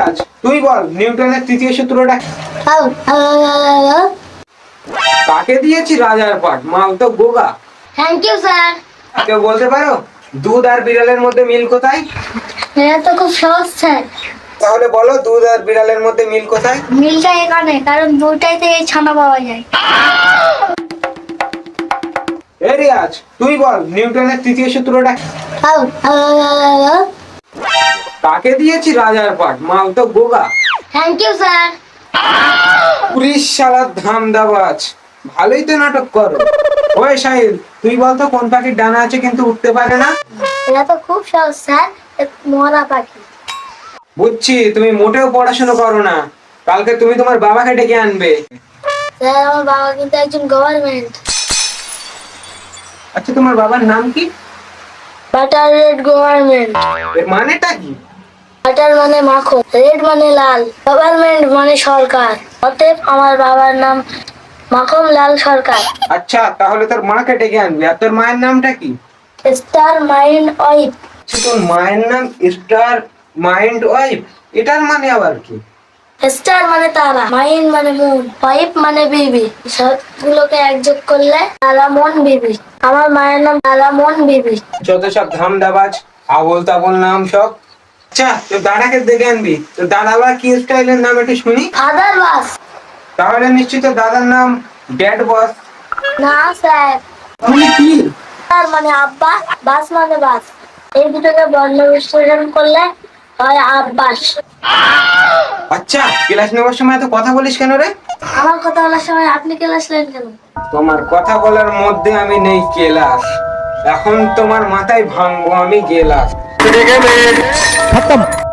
রিয়াজ, তুই বল নিউটনের তৃতীয় সূত্রটা কি? কাকে দিয়েছি রাজার পাট? মাল তো গোগা। Thank you sir. কেউ বলতে পারো দুধ আর বিড়ালের মধ্যে মিল কোথায়? এটা তো খুব সহজ স্যার। তাহলে বলো দুধ আর বিড়ালের মধ্যে মিল কোথায়? মিলটা এখানে, কারণ দুইটাই থেকে ছানা পাওয়া যায়। রিয়াজ, তুই বল নিউটনের তৃতীয় সূত্রটা কি? কাকে দিয়েছি রাজার পাট? মাল তো গোগা। Thank you sir. পুলিশ শালার ধামদাবাজ, ভালোই তো নাটক করো। ওই সাহিল, তুই বলতো কোন পাখির ডানা আছে কিন্তু উঠতে পারে না? এটা তো খুব সহজ স্যার, মরা পাখি। বুঝছি তুমি মোটেও পড়াশোনা করো না। কালকে তুমি তোমার বাবাকে ডেকে আনবে। স্যার আমার বাবা কিন্তু একজন গভর্নমেন্ট। আচ্ছা, তোমার বাবার নাম কি? Butter red government. এর মানেটা কি? বাটার মানে মাখন, রেড মানে লাল, গভর্নমেন্ট মানে সরকার। অতএব আমার বাবার নাম মাখন লাল সরকার। আচ্ছা, তাহলে তোর মাকে ডেকে আনবি। আর তোর মায়ের নামটা কি? Star mind wife. আচ্ছা, তোর মায়ের নাম স্টার মাইন্ড ওয়াইফ, এটার মানে আবার কি? স্টার মানে তারা, মাইন্ড মানে মুন, ওয়াইফ মানে বিবি। সবগুলোকে একযোগ করলে তারামন বিবি। আমার মায়ের নাম তারামন বিবি। যত সব ধামদাবাজ, আবোল তাবোল নাম সব। আচ্ছা, তোর দাদাকে ডেকে আনবি। তোর দাদা আবার কি স্টাইলের নাম একটু শুনি। ফাদার বাস। তাহলে নিশ্চিত তোর দাদার নাম ড্যাড বস। না স্যার। তাহলে কি? ফাদার মানে আব্বা, বাস মানে বাস। এই দুটোকে বর্ণ বিশ্লেষণ করলে হয় আব্বাস। আচ্ছা, ক্লাস নেওয়ার সময় তো কথা বলিস কেন রে? আমার কথা বলার সময় আপনি ক্লাস নেন কেন? তোমার কথা বলার মধ্যে আমি নেই কেলাস। এখন তোমার মাথায় ভাঙবো আমি গেলাস। खत्म।